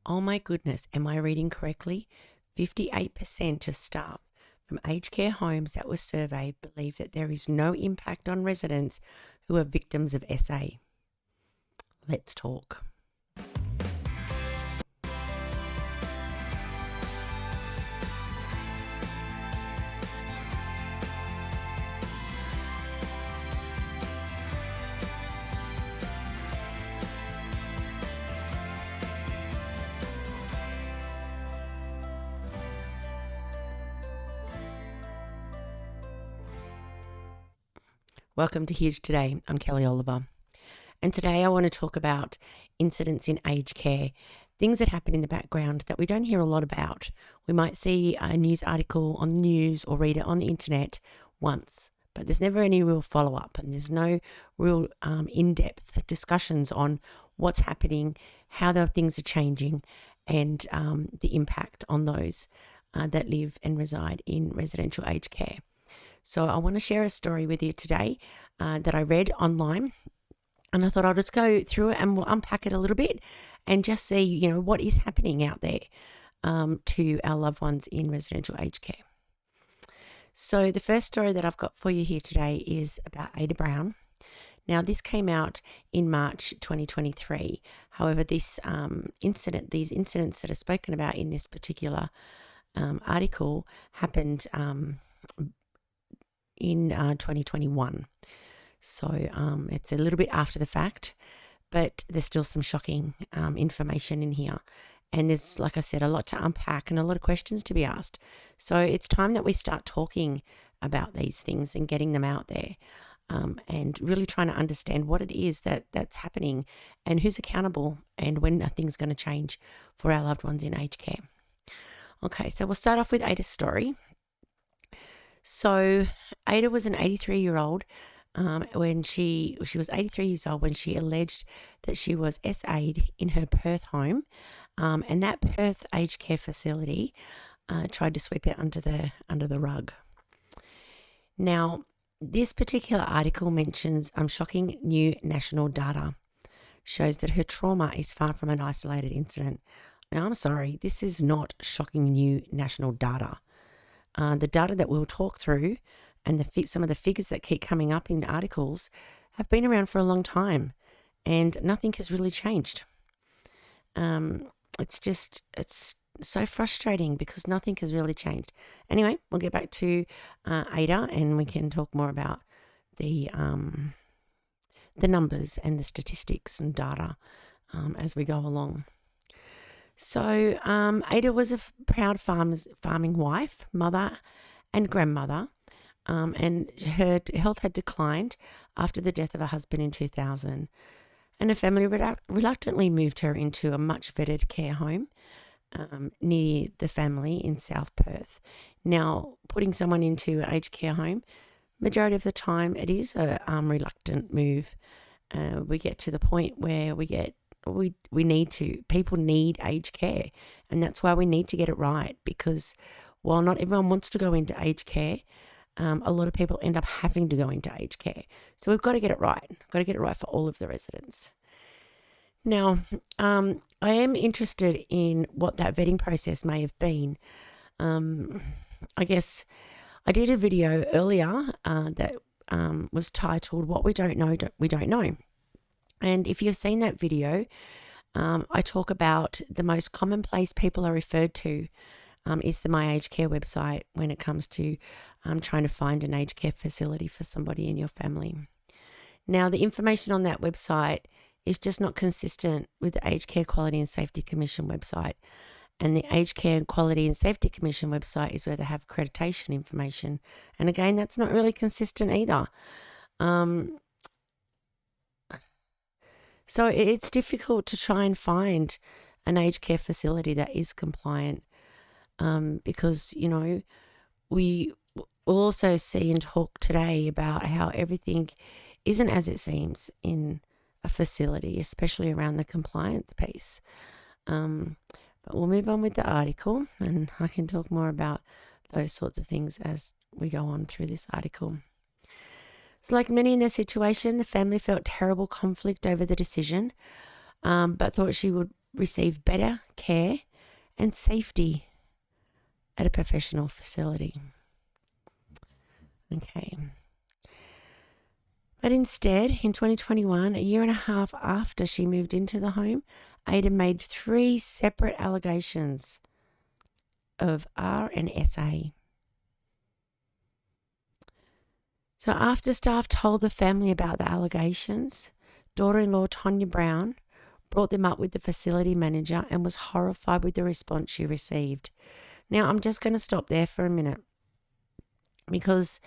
Oh my goodness, am I reading correctly? 58% of staff from aged care homes that were surveyed believe that there is no impact on residents who are victims of SA. Let's talk. Welcome to H.U.G.E Today. I'm Kelly Oliver. And today I want to talk about incidents in aged care, things that happen in the background that we don't hear a lot about. We might see a news article on the news or read it on the internet once, but there's never any real follow-up, and there's no real in-depth discussions on what's happening, how the things are changing, and the impact on those that live and reside in residential aged care. So I want to share a story with you today that I read online, and I thought I'll just go through it and we'll unpack it a little bit and just see, what is happening out there to our loved ones in residential aged care. So the first story that I've got for you here today is about Ada Brown. Now, this came out in March 2023. However, these incidents that are spoken about in this particular article happened in 2021. So it's a little bit after the fact, but there's still some shocking information in here. And there's, like I said, a lot to unpack and a lot of questions to be asked. So it's time that we start talking about these things and getting them out there and really trying to understand what it is that's happening and who's accountable and when are things going to change for our loved ones in aged care. Okay, so we'll start off with Ada's story. So Ada was an 83-year-old when she was 83 years old when she alleged that she was SA'd in her Perth home, and that Perth aged care facility tried to sweep it under the rug. Now, this particular article mentions shocking new national data shows that her trauma is far from an isolated incident. Now, I'm sorry, this is not shocking new national data. The data that we'll talk through and some of the figures that keep coming up in articles have been around for a long time and nothing has really changed. It's so frustrating because nothing has really changed. Anyway, we'll get back to Ada and we can talk more about the numbers and the statistics and data as we go along. So Ada was a proud farming wife, mother and grandmother, and her health had declined after the death of her husband in 2000. And her family reluctantly moved her into a much vetted care home near the family in South Perth. Now, putting someone into an aged care home, majority of the time it is a reluctant move. We get to the point where people need aged care, and that's why we need to get it right, because while not everyone wants to go into aged care, a lot of people end up having to go into aged care. So we've got to get it right. We've got to get it right for all of the residents. Now, I am interested in what that vetting process may have been. I guess I did a video earlier that was titled "What We Don't Know, We Don't Know." And if you've seen that video, I talk about the most common place people are referred to is the myagedcare website when it comes to trying to find an aged care facility for somebody in your family. Now, the information on that website is just not consistent with the Aged Care Quality and Safety Commission website. And the Aged Care Quality and Safety Commission website is where they have accreditation information. And again, that's not really consistent either. So it's difficult to try and find an aged care facility that is compliant because, we will also see and talk today about how everything isn't as it seems in a facility, especially around the compliance piece. But we'll move on with the article and I can talk more about those sorts of things as we go on through this article. So like many in their situation, the family felt terrible conflict over the decision, but thought she would receive better care and safety at a professional facility. Okay. But instead, in 2021, a year and a half after she moved into the home, Ada made 3 separate allegations of R and SA. So after staff told the family about the allegations, daughter-in-law Tonya Brown brought them up with the facility manager and was horrified with the response she received. Now, I'm just going to stop there for a minute because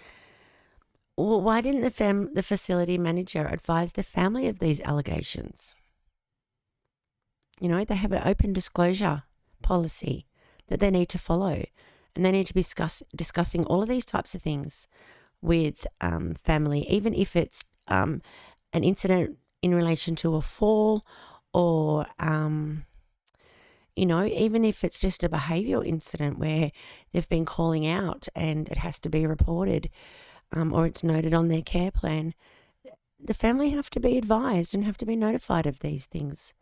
why didn't the facility manager advise the family of these allegations? You know, they have an open disclosure policy that they need to follow, and they need to be discussing all of these types of things with family, even if it's an incident in relation to a fall or, you know, even if it's just a behavioural incident where they've been calling out and it has to be reported or it's noted on their care plan. The family have to be advised and have to be notified of these things.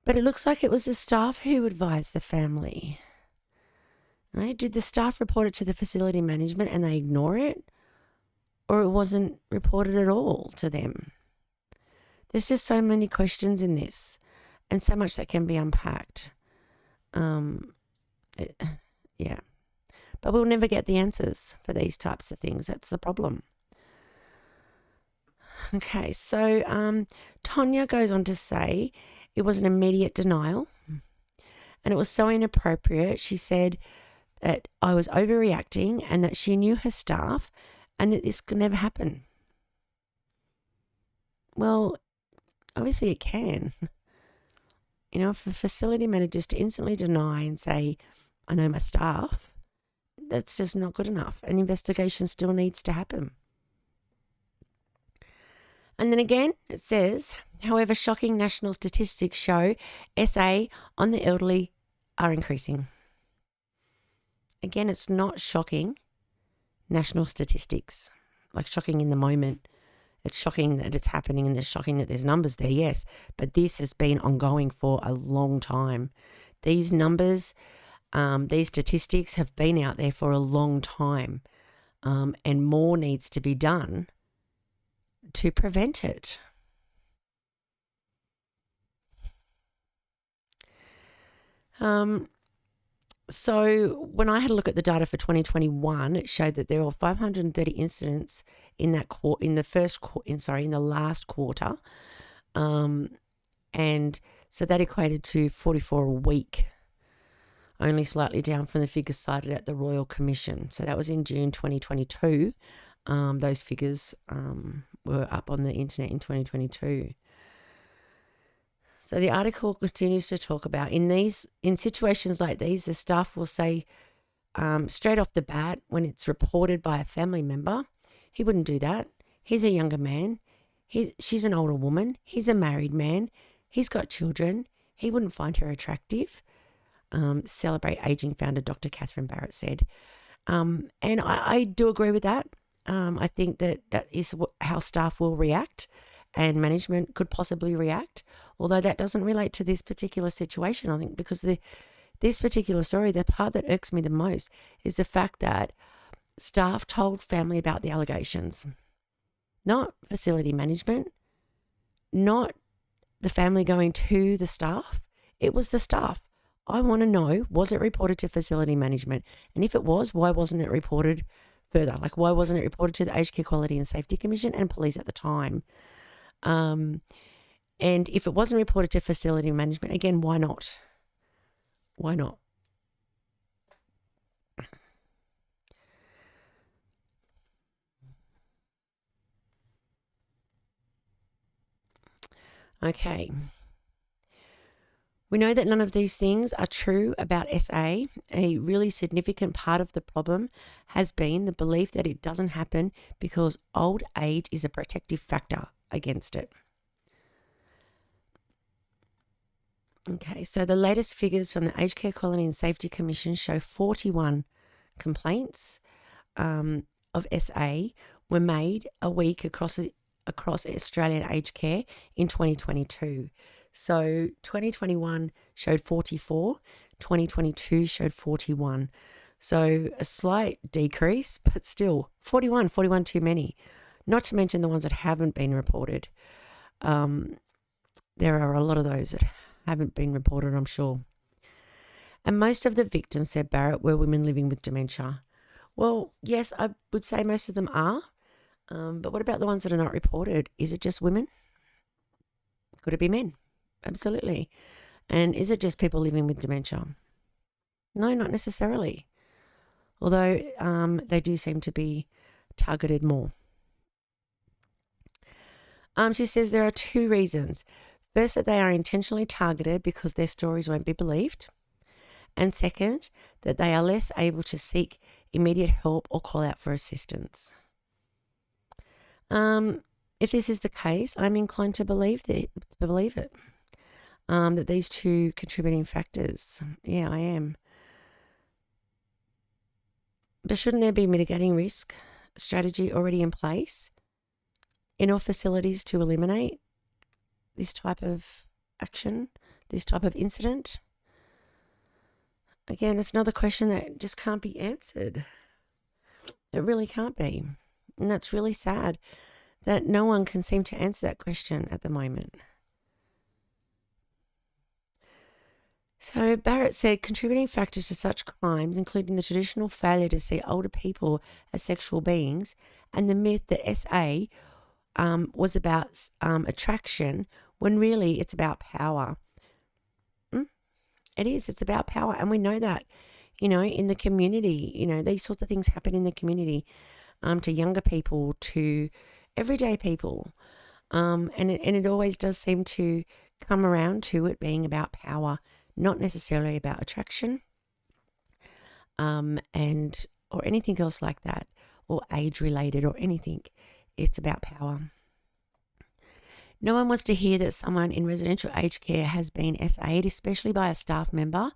But it looks like it was the staff who advised the family. Right? Did the staff report it to the facility management and they ignore it? Or it wasn't reported at all to them? There's just so many questions in this and so much that can be unpacked. Yeah. But we'll never get the answers for these types of things. That's the problem. Okay, so Tonya goes on to say it was an immediate denial and it was so inappropriate. She said that I was overreacting and that she knew her staff and that this could never happen. Well, obviously it can. You know, for facility managers to instantly deny and say, I know my staff, that's just not good enough. An investigation still needs to happen. And then again, it says, however, shocking national statistics show SA on the elderly are increasing. Again, it's not shocking national statistics, like shocking in the moment. It's shocking that it's happening and it's shocking that there's numbers there, yes. But this has been ongoing for a long time. These numbers, these statistics have been out there for a long time, and more needs to be done to prevent it. So when I had a look at the data for 2021, it showed that there were 530 incidents in that in the last quarter, and so that equated to 44 a week, only slightly down from the figures cited at the Royal Commission. So that was in June 2022. Those figures were up on the internet in 2022. So the article continues to talk about in situations like these, the staff will say straight off the bat when it's reported by a family member, he wouldn't do that. He's a younger man. She's an older woman. He's a married man. He's got children. He wouldn't find her attractive. Celebrate Aging founder Dr. Catherine Barrett said. And I do agree with that. I think that is how staff will react and management could possibly react, although that doesn't relate to this particular situation, I think, because this particular story, the part that irks me the most is the fact that staff told family about the allegations, not facility management, not the family going to the staff. It was the staff. I want to know, was it reported to facility management? And if it was, why wasn't it reported further? Like, why wasn't it reported to the Aged Care Quality and Safety Commission and police at the time? And if it wasn't reported to facility management, again, why not? Why not? Okay. We know that none of these things are true about SA. A really significant part of the problem has been the belief that it doesn't happen because old age is a protective factor against it. Okay, so the latest figures from the Aged Care Quality and Safety Commission show 41 complaints of SA were made a week across Australian aged care in 2022. So 2021 showed 44, 2022 showed 41. So a slight decrease, but still 41 too many. Not to mention the ones that haven't been reported. There are a lot of those that haven't been reported, I'm sure. And most of the victims, said Barrett, were women living with dementia. Well, yes, I would say most of them are. But what about the ones that are not reported? Is it just women? Could it be men? Absolutely. And is it just people living with dementia? No, not necessarily. Although they do seem to be targeted more. She says there are two reasons. First, that they are intentionally targeted because their stories won't be believed. And second, that they are less able to seek immediate help or call out for assistance. If this is the case, I'm inclined to believe it. That these two contributing factors. Yeah, I am. But shouldn't there be mitigating risk strategy already in place in all facilities to eliminate this type of action, this type of incident? Again, it's another question that just can't be answered. It really can't be. And that's really sad that no one can seem to answer that question at the moment. So Barrett said contributing factors to such crimes, including the traditional failure to see older people as sexual beings and the myth that SA was about attraction when really it's about power. It is. It's about power. And we know that, in the community, these sorts of things happen in the community to younger people, to everyday people. And it always does seem to come around to it being about power, not necessarily about attraction or anything else like that, or age-related or anything. It's about power. No one wants to hear that someone in residential aged care has been SA'd, especially by a staff member.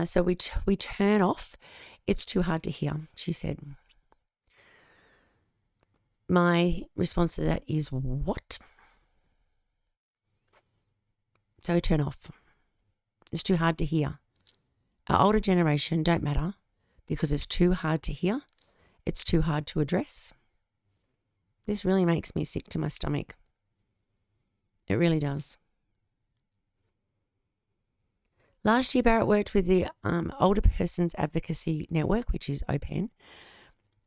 So we turn off. It's too hard to hear, she said. My response to that is, what? So we turn off. It's too hard to hear. Our older generation don't matter because it's too hard to hear. It's too hard to address. This really makes me sick to my stomach. It really does. Last year, Barrett worked with the Older Persons Advocacy Network, which is OPEN,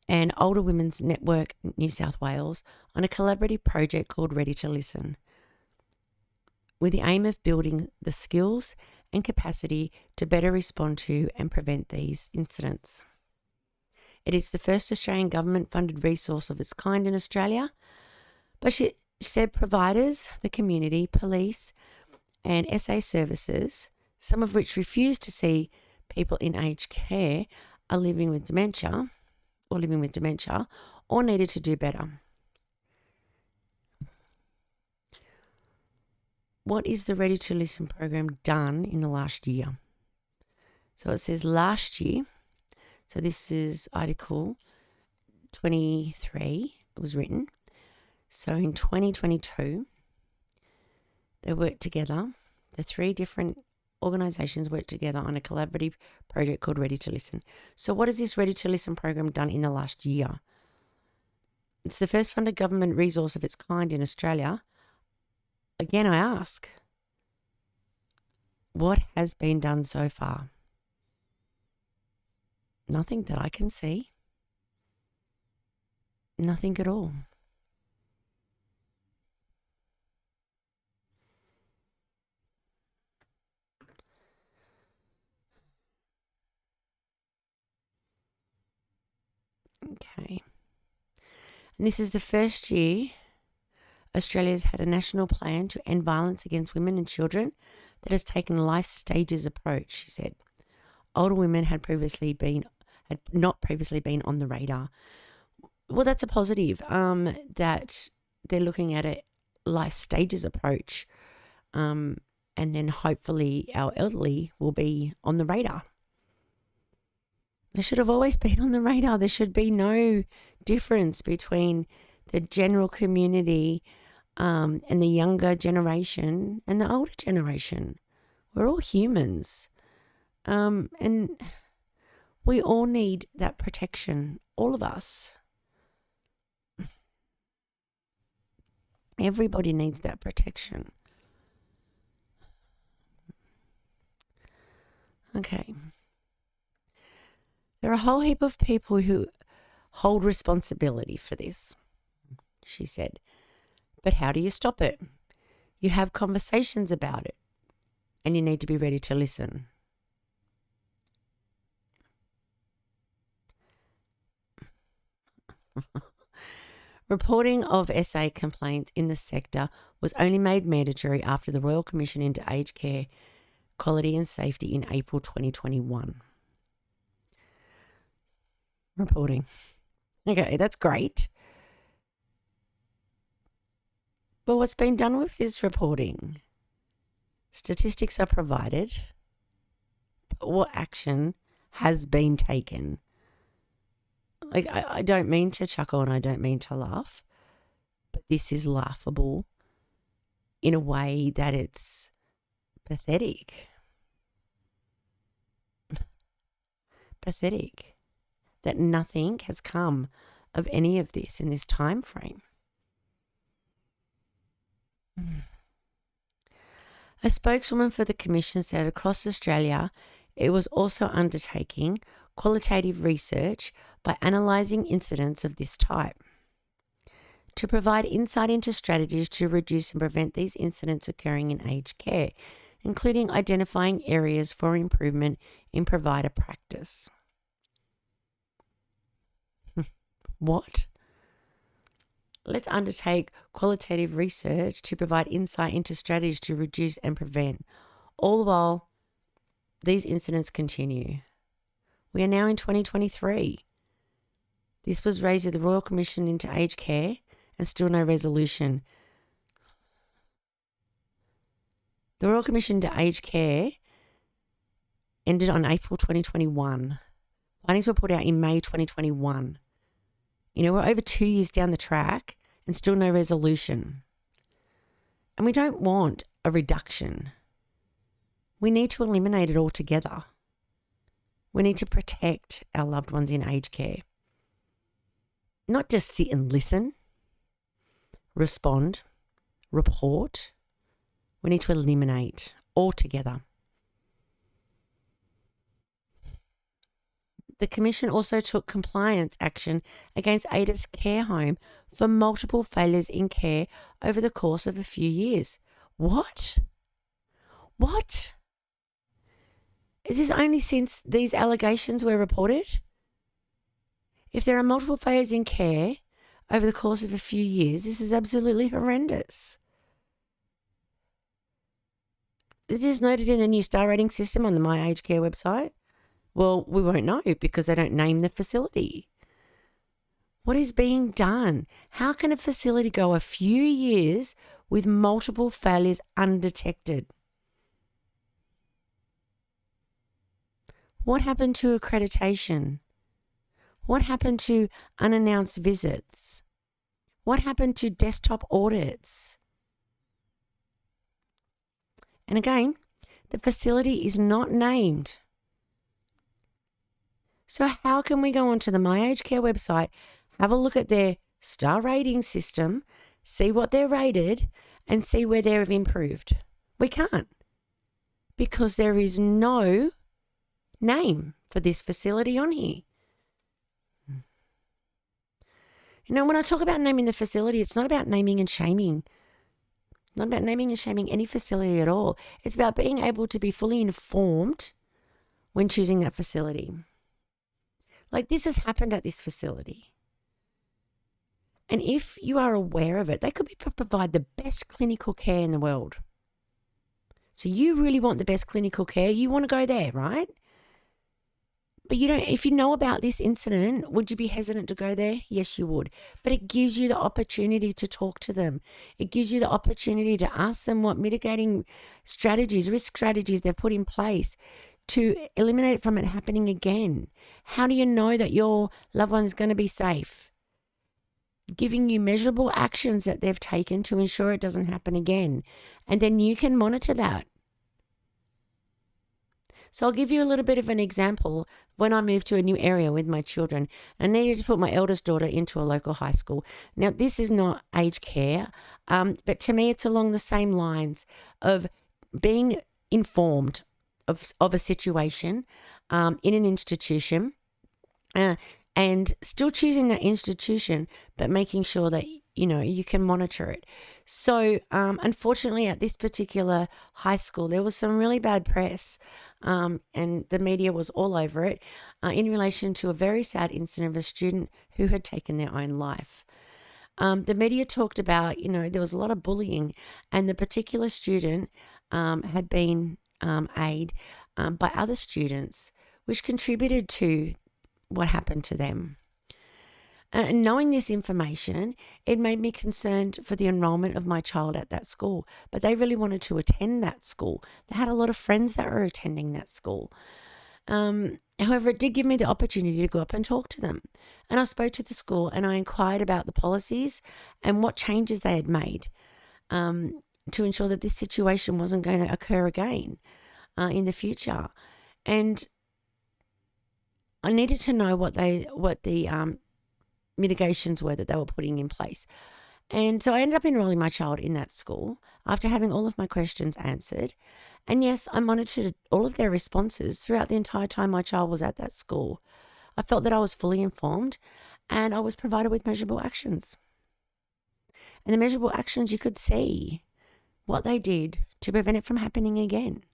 and Older Women's Network New South Wales on a collaborative project called Ready to Listen, with the aim of building the skills and capacity to better respond to and prevent these incidents. It is the first Australian government-funded resource of its kind in Australia, but she said providers, the community, police and SA services, some of which refuse to see people in aged care are living with dementia or needed to do better. What is the Ready to Listen program done in the last year? So it says last year, so this is Article 23, it was written. So in 2022, they worked together. The three different organisations worked together on a collaborative project called Ready to Listen. So what has this Ready to Listen program done in the last year? It's the first funded government resource of its kind in Australia. Again, I ask, what has been done so far? Nothing that I can see. Nothing at all. Okay. And this is the first year Australia's had a national plan to end violence against women and children that has taken a life stages approach, she said. Older women had not previously been on the radar. Well, that's a positive, that they're looking at a life stages approach, and then hopefully our elderly will be on the radar. They should have always been on the radar. There should be no difference between the general community and the younger generation and the older generation. We're all humans. And we all need that protection, all of us. Everybody needs that protection. Okay. There are a whole heap of people who hold responsibility for this, she said. But how do you stop it? You have conversations about it, and you need to be ready to listen. Reporting of SA complaints in the sector was only made mandatory after the Royal Commission into Aged Care Quality and Safety in April 2021. Reporting. Okay, that's great. But what's been done with this reporting? Statistics are provided, but what action has been taken? Like, I don't mean to chuckle and I don't mean to laugh, but this is laughable in a way that it's pathetic. Pathetic that nothing has come of any of this in this time frame. A spokeswoman for the Commission said across Australia it was also undertaking qualitative research by analysing incidents of this type to provide insight into strategies to reduce and prevent these incidents occurring in aged care, including identifying areas for improvement in provider practice. What? Let's undertake qualitative research to provide insight into strategies to reduce and prevent, all the while these incidents continue. We are now in 2023. This was raised at the Royal Commission into Aged Care and still no resolution. The Royal Commission into Aged Care ended on April 2021. Findings were put out in May 2021. You know, we're over 2 years down the track and still no resolution. And we don't want a reduction. We need to eliminate it altogether. We need to protect our loved ones in aged care. Not just sit and listen, respond, report. We need to eliminate altogether. The Commission also took compliance action against Ada's care home for multiple failures in care over the course of a few years. What? What? Is this only since these allegations were reported? If there are multiple failures in care over the course of a few years, this is absolutely horrendous. Is this noted in the new star rating system on the myagedcare website? Well, we won't know because they don't name the facility. What is being done? How can a facility go a few years with multiple failures undetected? What happened to accreditation? What happened to unannounced visits? What happened to desktop audits? And again, the facility is not named. So how can we go onto the myagedcare website, have a look at their star rating system, see what they're rated, and see where they've improved? We can't, because there is no name for this facility on here. You know, when I talk about naming the facility, it's not about naming and shaming. Not about naming and shaming any facility at all. It's about being able to be fully informed when choosing that facility. Like, this has happened at this facility. And if you are aware of it, they could provide the best clinical care in the world. So you really want the best clinical care, you want to go there, right? But you don't. If you know about this incident, would you be hesitant to go there? Yes, you would. But it gives you the opportunity to talk to them. It gives you the opportunity to ask them what mitigating strategies, risk strategies they've put in place to eliminate from it happening again. How do you know that your loved one is going to be safe? giving you measurable actions that they've taken to ensure it doesn't happen again. And then you can monitor that. So I'll give you a little bit of an example. When I moved to a new area with my children, I needed to put my eldest daughter into a local high school. Now, this is not aged care, but to me, it's along the same lines of being informed of a situation in an institution, and still choosing that institution, but making sure that you can monitor it. So unfortunately, at this particular high school, there was some really bad press, and the media was all over it in relation to a very sad incident of a student who had taken their own life. The media talked about, there was a lot of bullying, and the particular student had been aided by other students, which contributed to what happened to them. And knowing this information, it made me concerned for the enrollment of my child at that school. But they really wanted to attend that school. They had a lot of friends that were attending that school. However, it did give me the opportunity to go up and talk to them. And I spoke to the school and I inquired about the policies and what changes they had made to ensure that this situation wasn't going to occur again in the future. And I needed to know what the mitigations were that they were putting in place. And so I ended up enrolling my child in that school after having all of my questions answered. And yes, I monitored all of their responses throughout the entire time my child was at that school. I felt that I was fully informed and I was provided with measurable actions. And the measurable actions, you could see what they did to prevent it from happening again.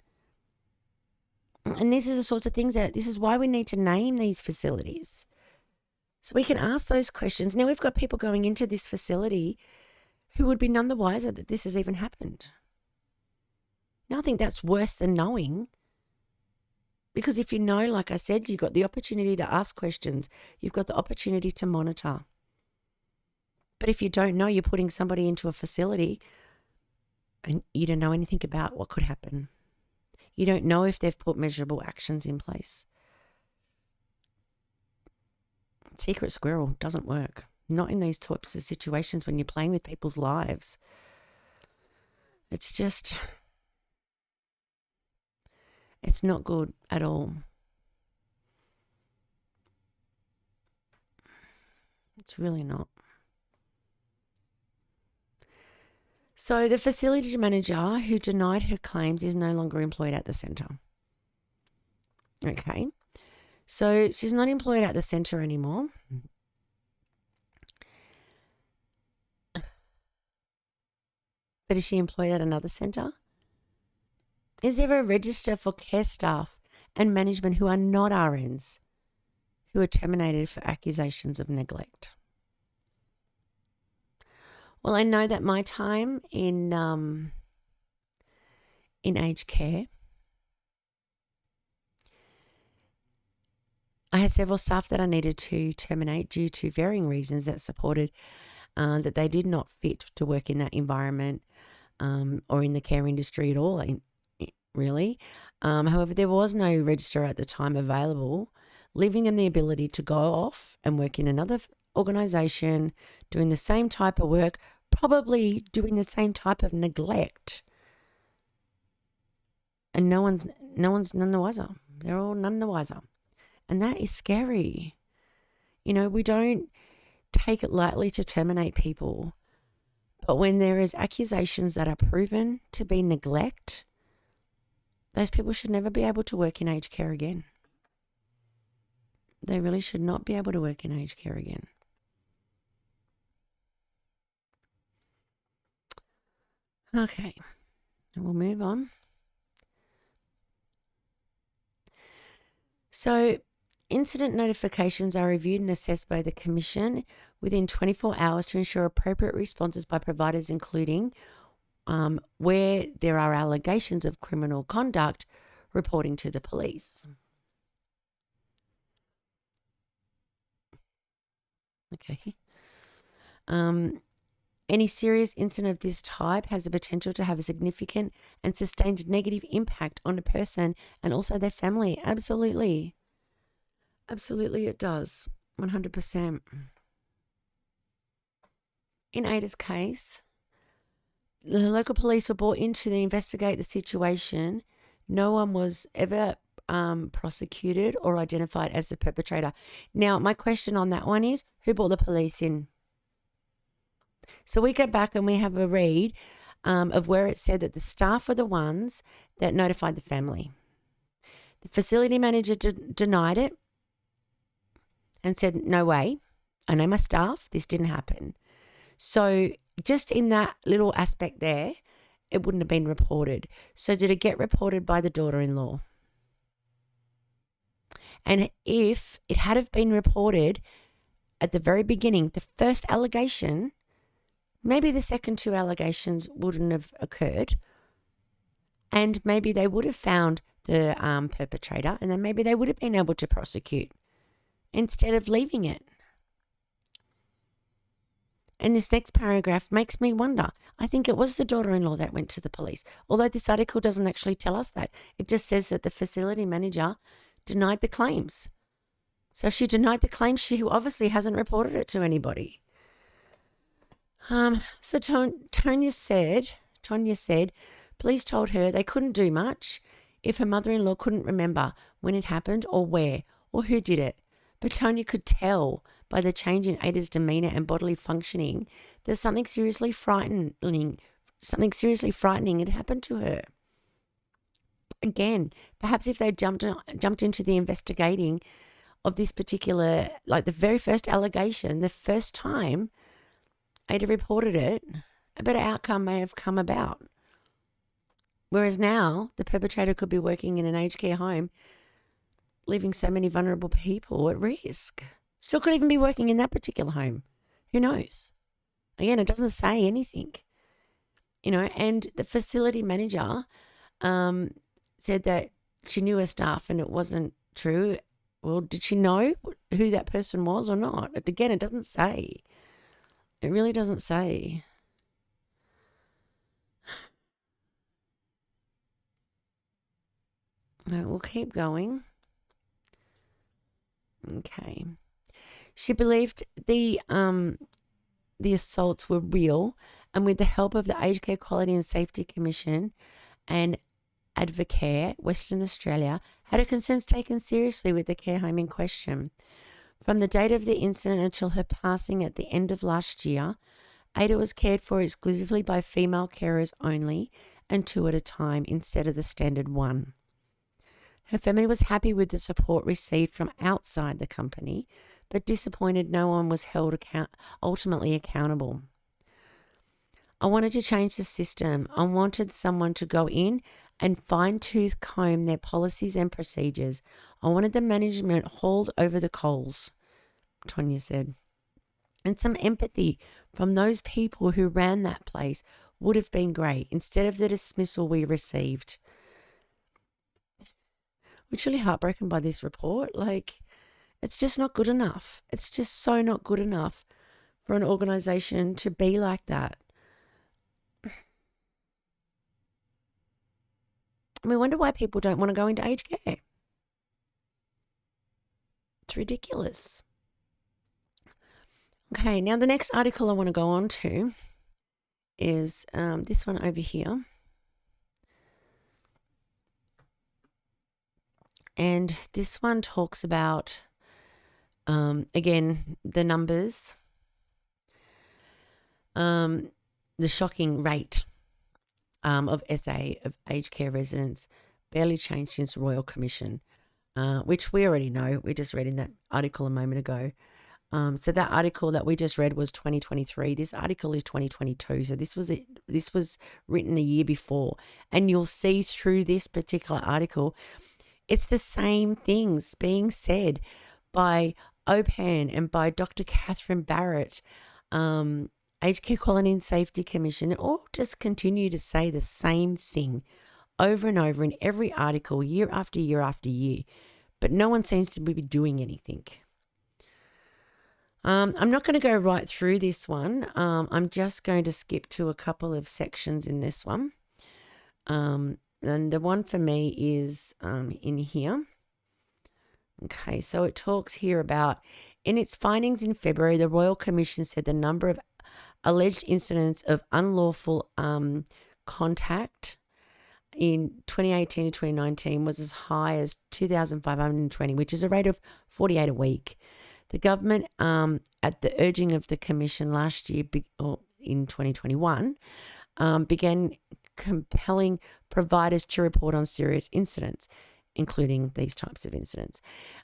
And these are the sorts of things this is why we need to name these facilities. So we can ask those questions. Now we've got people going into this facility who would be none the wiser that this has even happened. Now I think that's worse than knowing. Because if you know, like I said, you've got the opportunity to ask questions. You've got the opportunity to monitor. But if you don't know, you're putting somebody into a facility and you don't know anything about what could happen. You don't know if they've put measurable actions in place. Secret squirrel doesn't work. Not in these types of situations when you're playing with people's lives. It's not good at all. It's really not. So the facility manager who denied her claims is no longer employed at the centre. Okay. So she's not employed at the centre anymore. But is she employed at another centre? Is there a register for care staff and management who are not RNs who are terminated for accusations of neglect? Well, I know that my time in aged care, I had several staff that I needed to terminate due to varying reasons that supported that they did not fit to work in that environment or in the care industry at all, really. However, there was no register at the time available, leaving them the ability to go off and work in another organisation, doing the same type of work, probably doing the same type of neglect. And no one's none the wiser. They're all none the wiser. And that is scary. We don't take it lightly to terminate people. But when there is accusations that are proven to be neglect, those people should never be able to work in aged care again. They really should not be able to work in aged care again. Okay, and we'll move on. So, incident notifications are reviewed and assessed by the Commission within 24 hours to ensure appropriate responses by providers, including where there are allegations of criminal conduct, reporting to the police. Okay. Any serious incident of this type has the potential to have a significant and sustained negative impact on a person and also their family. Absolutely. Absolutely it does. 100%. in Ada's case, the local police were brought in to investigate the situation. No one was ever prosecuted or identified as the perpetrator. Now, my question on that one is, who brought the police in? So we go back and we have a read of where it said that the staff were the ones that notified the family. The facility manager denied it and said, no way, I know my staff, this didn't happen. So just in that little aspect there, it wouldn't have been reported. So did it get reported by the daughter-in-law? And if it had have been reported at the very beginning, the first allegation, maybe the second two allegations wouldn't have occurred, and maybe they would have found the perpetrator, and then maybe they would have been able to prosecute instead of leaving it. And this next paragraph makes me wonder. I think it was the daughter-in-law that went to the police, although this article doesn't actually tell us that. It just says that the facility manager denied the claims. So if she denied the claims, she obviously hasn't reported it to anybody. So Tonya said, police told her they couldn't do much if her mother-in-law couldn't remember when it happened or where or who did it. But Tonya could tell by the change in Ada's demeanour and bodily functioning that something seriously frightening had happened to her. Again, perhaps if they jumped into the investigating of this particular, like the very first allegation, the first time Ada reported it, a better outcome may have come about. Whereas now, the perpetrator could be working in an aged care home, leaving so many vulnerable people at risk. Still could even be working in that particular home. Who knows? Again, it doesn't say anything. And the facility manager said that she knew her staff and it wasn't true. Well, did she know who that person was or not? Again, it doesn't say. It really doesn't say. No, we'll keep going. Okay. She believed the assaults were real, and with the help of the Aged Care Quality and Safety Commission and Advocare Western Australia, had her concerns taken seriously with the care home in question. From the date of the incident until her passing at the end of last year, Ada was cared for exclusively by female carers only and 2 at a time instead of the standard 1. Her family was happy with the support received from outside the company, but disappointed no one was held ultimately accountable. I wanted to change the system. I wanted someone to go in and fine-tooth comb their policies and procedures. I wanted the management hauled over the coals, Tonya said. And some empathy from those people who ran that place would have been great instead of the dismissal we received. We're truly heartbroken by this report. It's just not good enough. It's just so not good enough for an organisation to be like that. And we wonder why people don't want to go into aged care. It's ridiculous. Okay, now the next article I want to go on to is this one over here. And this one talks about, again, the numbers, the shocking rate of SA of aged care residents barely changed since Royal Commission, which we already know. We just read in that article a moment ago. So that article that we just read was 2023. This article is 2022. So this was written a year before. And you'll see through this particular article, it's the same things being said by OPAN and by Dr. Catherine Barrett, Aged Care Quality and Safety Commission. They all just continue to say the same thing over and over in every article, year after year after year. But no one seems to be doing anything. I'm not going to go right through this one. I'm just going to skip to a couple of sections in this one. And the one for me is in here. Okay, so it talks here about, in its findings in February, the Royal Commission said the number of alleged incidents of unlawful contact in 2018 to 2019 was as high as 2,520, which is a rate of 48 a week. The government, at the urging of the Commission last year, in 2021, began compelling providers to report on serious incidents, including these types of incidents.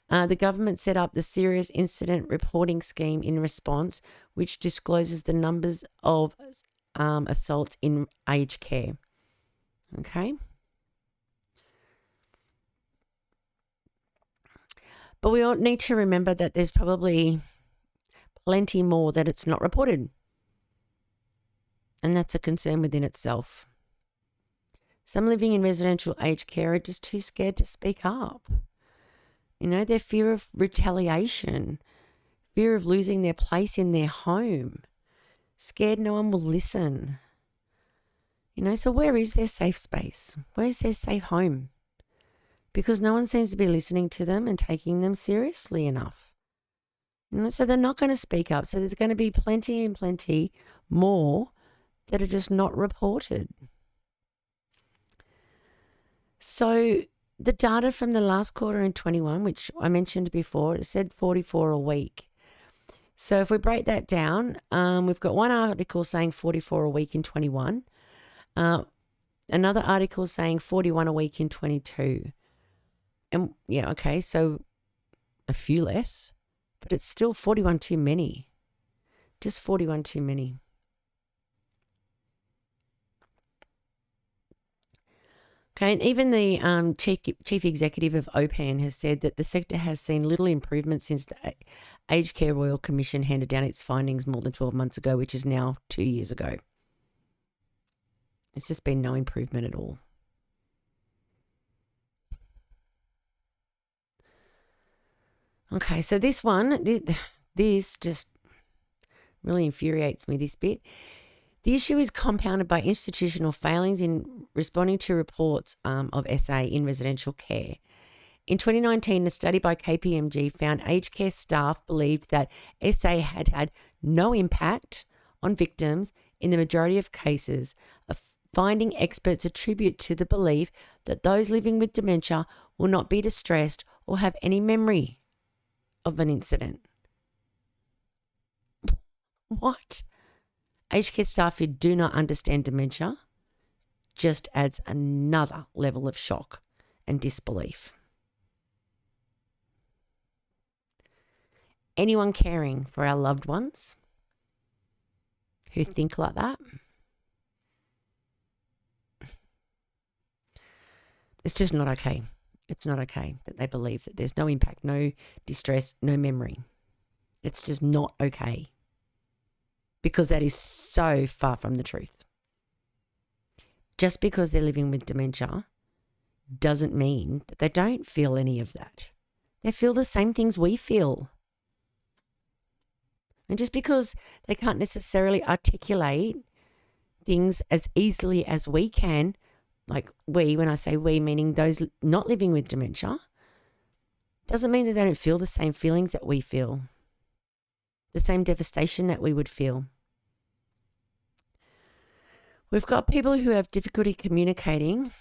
The government set up the Serious Incident Reporting Scheme in response, which discloses the numbers of assaults in aged care. Okay. But we all need to remember that there's probably plenty more that it's not reported. And that's a concern within itself. Some living in residential aged care are just too scared to speak up. Their fear of retaliation, fear of losing their place in their home, scared no one will listen. So where is their safe space? Where's their safe home? Because no one seems to be listening to them and taking them seriously enough. So they're not going to speak up. So there's going to be plenty and plenty more that are just not reported. So the data from the last quarter in 21, which I mentioned before, it said 44 a week. So if we break that down, we've got one article saying 44 a week in 21. Another article saying 41 a week in 22. And yeah, okay, so a few less, but it's still 41 too many. Just 41 too many. Okay, and even the chief executive of OPAN has said that the sector has seen little improvement since the Aged Care Royal Commission handed down its findings more than 12 months ago, which is now 2 years ago. It's just been no improvement at all. Okay, so this one, this just really infuriates me, this bit. The issue is compounded by institutional failings in responding to reports of SA in residential care. In 2019, a study by KPMG found aged care staff believed that SA had had no impact on victims in the majority of cases, a finding experts attribute to the belief that those living with dementia will not be distressed or have any memory of an incident. What? Aged care staff who do not understand dementia just adds another level of shock and disbelief. Anyone caring for our loved ones who think like that, it's just not okay. It's not okay that they believe that there's no impact, no distress, no memory. It's just not okay. Because that is so far from the truth. Just because they're living with dementia doesn't mean that they don't feel any of that. They feel the same things we feel. And just because they can't necessarily articulate things as easily as we can, like we, when I say we, meaning those not living with dementia, doesn't mean that they don't feel the same feelings that we feel, the same devastation that we would feel. We've got people who have difficulty communicating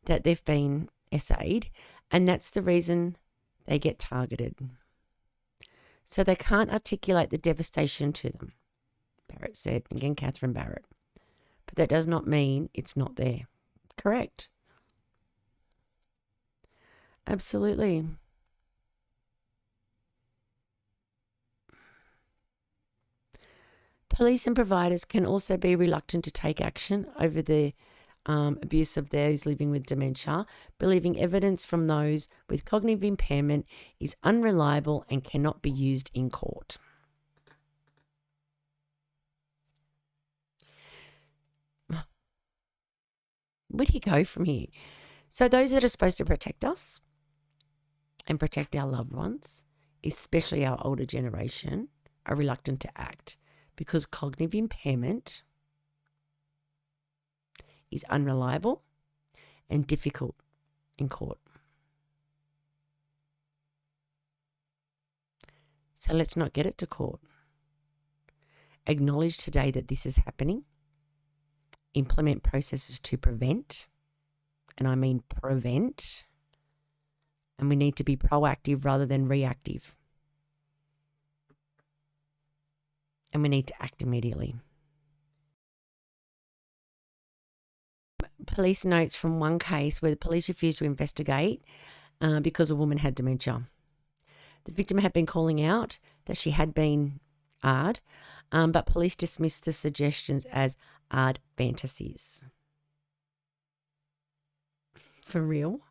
that they've been SA'd, and that's the reason they get targeted. So they can't articulate the devastation to them, Barrett said. Again, Catherine Barrett. But that does not mean it's not there. Correct. Absolutely. Police and providers can also be reluctant to take action over the abuse of those living with dementia, believing evidence from those with cognitive impairment is unreliable and cannot be used in court. Where do you go from here? So those that are supposed to protect us and protect our loved ones, especially our older generation, are reluctant to act because cognitive impairment is unreliable and difficult in court. So let's not get it to court. acknowledge today that this is happening, implement processes to prevent, and I mean prevent, and we need to be proactive rather than reactive. And we need to act immediately. Police notes from one case where the police refused to investigate because a woman had dementia. The victim had been calling out that she had been ARD, but police dismissed the suggestions as ARD fantasies. For real?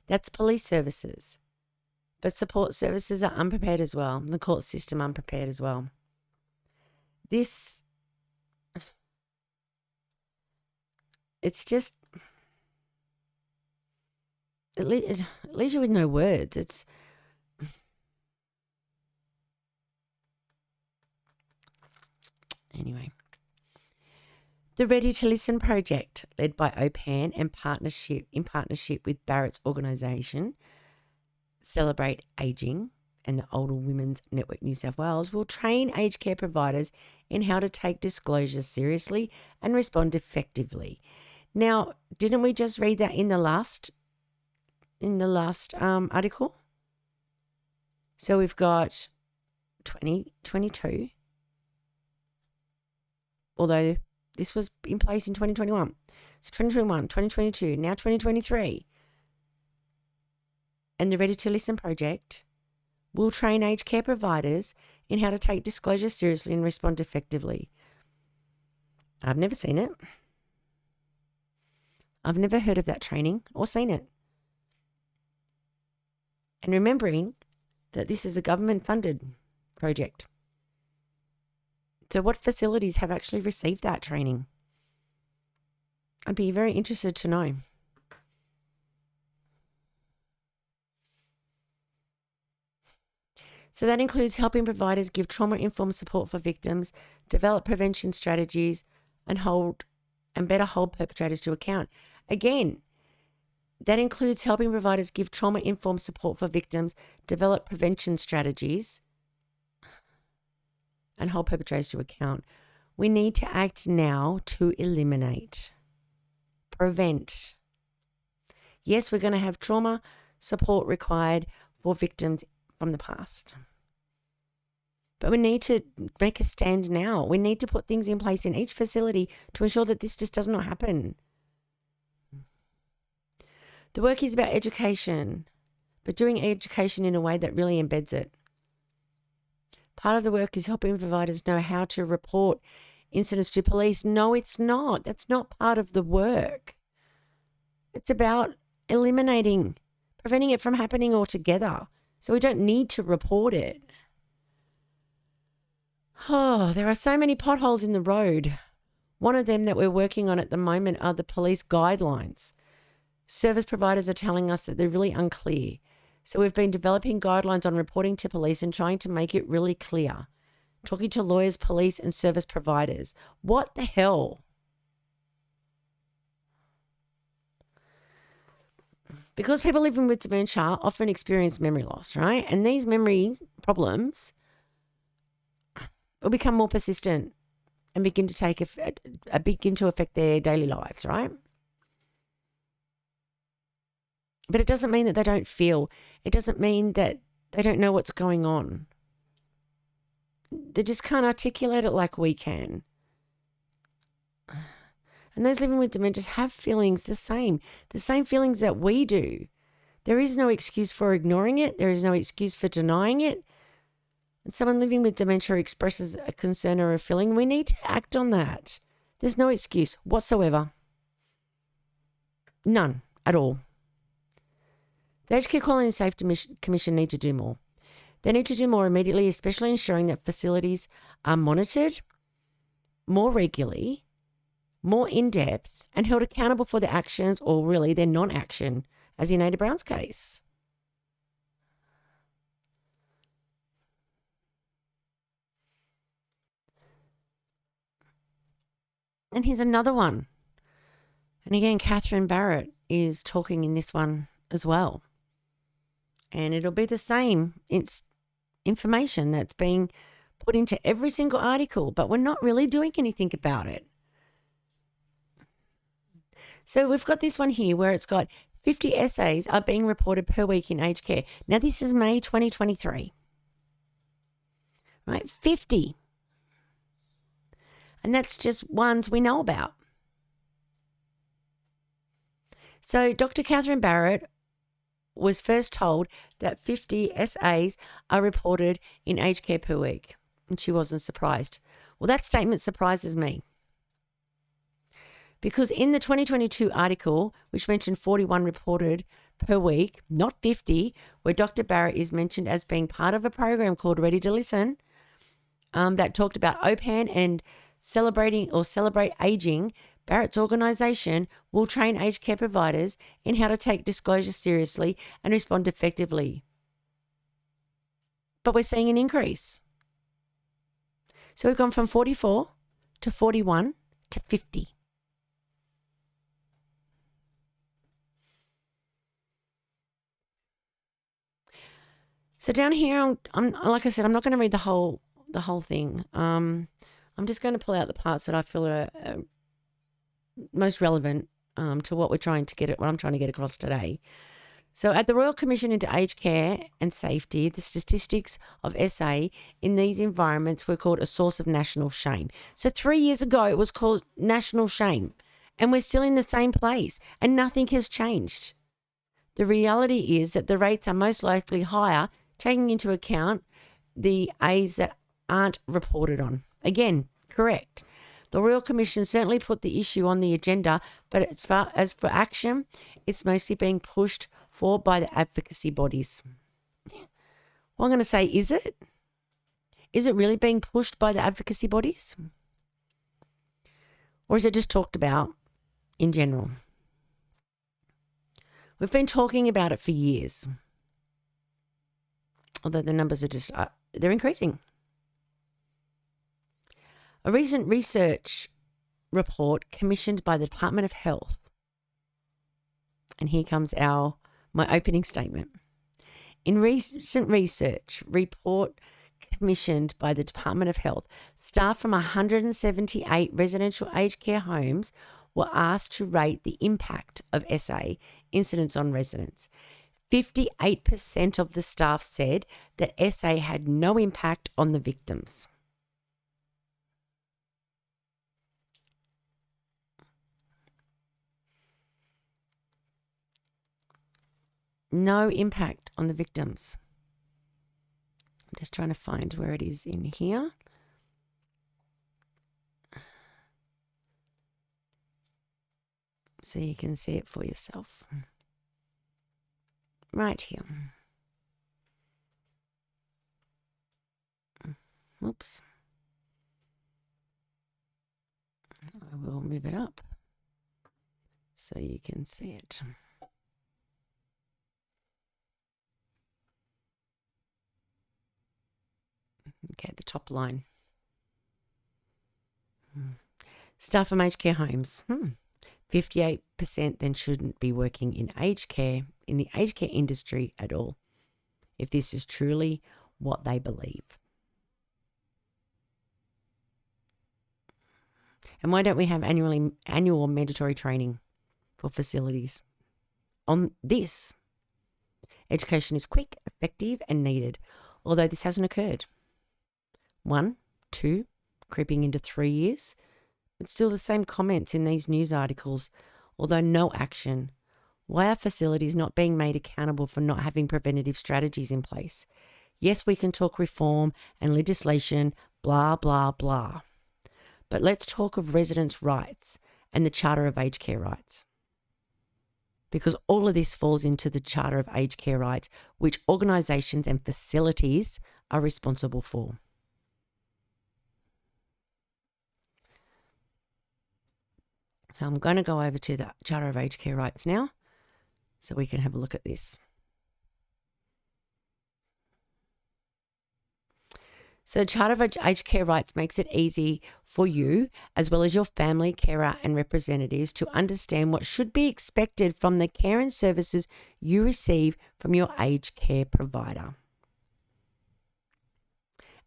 That's police services. But support services are unprepared as well. The court system unprepared as well. It's just, it leaves you with no words. Anyway. The Ready to Listen project, led by OPAN and in partnership with Barrett's organisation, Celebrate Ageing and the Older Women's Network New South Wales, will train aged care providers in how to take disclosures seriously and respond effectively. Now, didn't we just read that in the last article? So we've got 2022, although this was in place in 2021. So 2021, 2022, now 2023. And the Ready to Listen project will train aged care providers in how to take disclosure seriously and respond effectively. I've never seen it. I've never heard of that training or seen it. And remembering that this is a government-funded project. So what facilities have actually received that training? I'd be very interested to know. So that includes helping providers give trauma-informed support for victims, develop prevention strategies, and better hold perpetrators to account. Again, that includes helping providers give trauma-informed support for victims, develop prevention strategies, and hold perpetrators to account. We need to act now to eliminate, prevent. Yes, we're going to have trauma support required for victims from the past. But we need to make a stand now. We need to put things in place in each facility to ensure that this just does not happen. The work is about education, but doing education in a way that really embeds it. Part of the work is helping providers know how to report incidents to police. No, it's not. That's not part of the work. It's about eliminating, preventing it from happening altogether. So we don't need to report it. Oh, there are so many potholes in the road. One of them that we're working on at the moment are the police guidelines. Service providers are telling us that they're really unclear. So we've been developing guidelines on reporting to police and trying to make it really clear. Talking to lawyers, police, and service providers. What the hell? Because people living with dementia often experience memory loss, right? And these memory problems will become more persistent and begin to affect their daily lives, right? But it doesn't mean that they don't feel. It doesn't mean that they don't know what's going on. They just can't articulate it like we can. And those living with dementia have feelings the same feelings that we do. There is no excuse for ignoring it. There is no excuse for denying it. And someone living with dementia expresses a concern or a feeling, we need to act on that. There's no excuse whatsoever. None at all. The H.U.G.E Quality and Safety Commission need to do more. They need to do more immediately, especially ensuring that facilities are monitored more regularly, more in-depth, and held accountable for their actions or really their non-action, as in Ada Brown's case. And here's another one. And again, Catherine Barrett is talking in this one as well. And it'll be the same. It's information that's being put into every single article, but we're not really doing anything about it. So we've got this one here where it's got 50 essays are being reported per week in aged care. Now, this is May 2023. Right? 50. And that's just ones we know about. So Dr. Catherine Barrett was first told that 50 essays are reported in aged care per week, and she wasn't surprised. Well, that statement surprises me, because in the 2022 article, which mentioned 41 reported per week, not 50, where Dr. Barrett is mentioned as being part of a program called Ready to Listen, that talked about OPAN and Celebrate Aging, Barrett's organisation will train aged care providers in how to take disclosure seriously and respond effectively. But we're seeing an increase. So we've gone from 44 to 41 to 50. So down here, I'm like I said, I'm not going to read the whole thing. I'm just going to pull out the parts that I feel are most relevant to what I'm trying to get across today. So at the Royal Commission into Aged Care and Safety, the statistics of SA in these environments were called a source of national shame. So 3 years ago, it was called national shame, and we're still in the same place, and nothing has changed. The reality is that the rates are most likely higher, taking into account the A's that aren't reported on. Again, correct. The Royal Commission certainly put the issue on the agenda, but as far as for action, it's mostly being pushed for by the advocacy bodies. Well, I'm going to say, is it? Is it really being pushed by the advocacy bodies? Or is it just talked about in general? We've been talking about it for years, although the numbers are just, they're increasing. A recent research report commissioned by the Department of Health, and here comes my opening statement. In recent research report commissioned by the Department of Health, staff from 178 residential aged care homes were asked to rate the impact of SA incidents on residents. 58% of the staff said that SA had no impact on the victims. No impact on the victims. I'm just trying to find where it is in here. So you can see it for yourself. Right here. Oops. I will move it up so you can see it. Okay, the top line. Staff from aged care homes. 58% then shouldn't be working in aged care, in the aged care industry at all, if this is truly what they believe. And why don't we have annual mandatory training for facilities on this? Education is quick, effective, and needed, although this hasn't occurred. 1, 2, creeping into 3 years. It's still the same comments in these news articles, although no action. Why are facilities not being made accountable for not having preventative strategies in place? Yes, we can talk reform and legislation, blah, blah, blah. But let's talk of residents' rights and the Charter of Aged Care Rights. Because all of this falls into the Charter of Aged Care Rights, which organisations and facilities are responsible for. So I'm going to go over to the Charter of Aged Care Rights now so we can have a look at this. So the Charter of Aged Care Rights makes it easy for you, as well as your family, carer and representatives, to understand what should be expected from the care and services you receive from your aged care provider.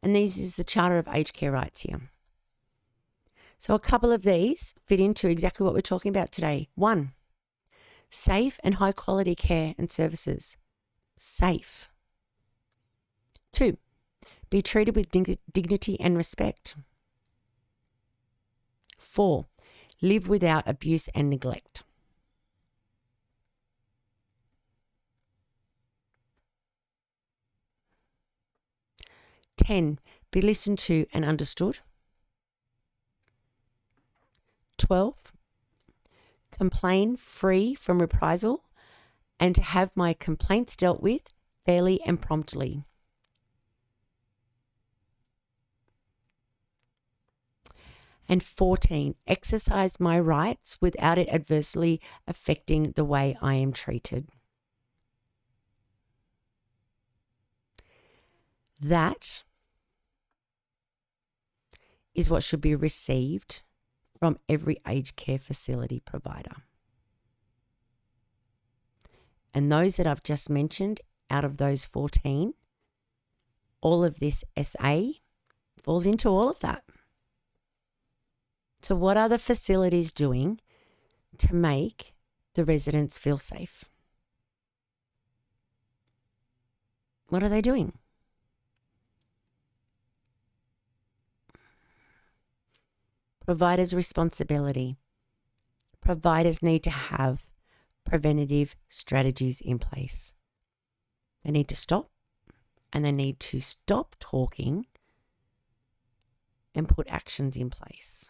And these is the Charter of Aged Care Rights here. So a couple of these fit into exactly what we're talking about today. 1, safe and high quality care and services. Safe. 2, be treated with dignity and respect. 4, live without abuse and neglect. 10, be listened to and understood. 12, complain free from reprisal and to have my complaints dealt with fairly and promptly. And 14, exercise my rights without it adversely affecting the way I am treated. That is what should be received from every aged care facility provider. And those that I've just mentioned, out of those 14, all of this SA falls into all of that. So what are the facilities doing to make the residents feel safe? What are they doing? Providers' responsibility. Providers need to have preventative strategies in place. They need to stop, and they need to stop talking and put actions in place.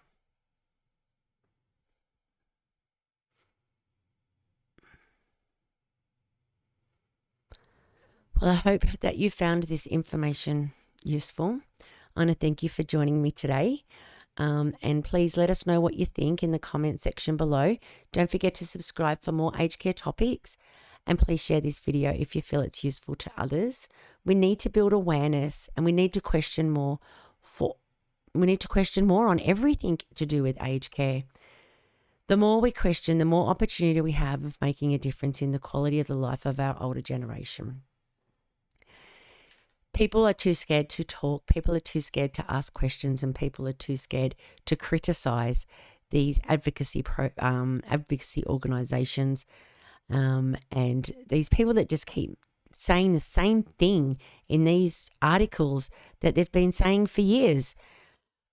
Well, I hope that you found this information useful. I want to thank you for joining me today. And please let us know what you think in the comment section below. Don't forget to subscribe for more aged care topics. And please share this video if you feel it's useful to others. We need to build awareness, and we need to question more on everything to do with aged care. The more we question, the more opportunity we have of making a difference in the quality of the life of our older generation. People are too scared to talk, people are too scared to ask questions, and people are too scared to criticize these advocacy organizations and these people that just keep saying the same thing in these articles that they've been saying for years.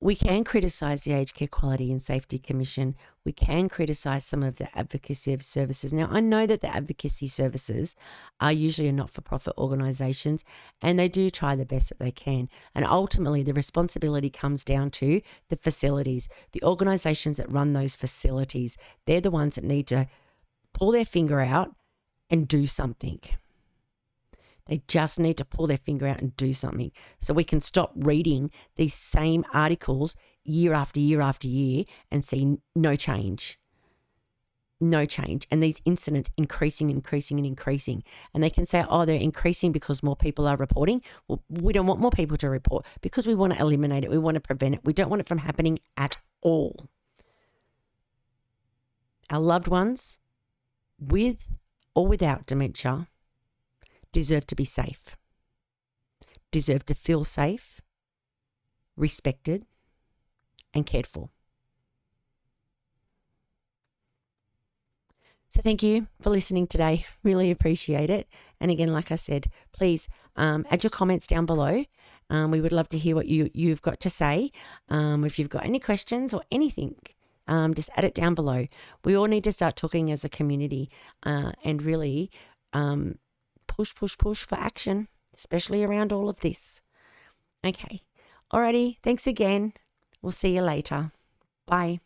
We can criticize the Aged Care Quality and Safety Commission. We can criticize some of the advocacy services. Now, I know that the advocacy services are usually not-for-profit organisations, and they do try the best that they can. And ultimately, the responsibility comes down to the facilities, the organisations that run those facilities. They're the ones that need to pull their finger out and do something. They just need to pull their finger out and do something so we can stop reading these same articles year after year after year and see no change. No change. And these incidents increasing. And they can say, oh, they're increasing because more people are reporting. Well, we don't want more people to report because we want to eliminate it. We want to prevent it. We don't want it from happening at all. Our loved ones, with or without dementia, deserve to be safe, deserve to feel safe, respected, and cared for. So thank you for listening today. Really appreciate it. And again, like I said, please add your comments down below. We would love to hear what you've got to say. If you've got any questions or anything, just add it down below. We all need to start talking as a community and really push for action, especially around all of this. Okay. Alrighty. Thanks again. We'll see you later. Bye.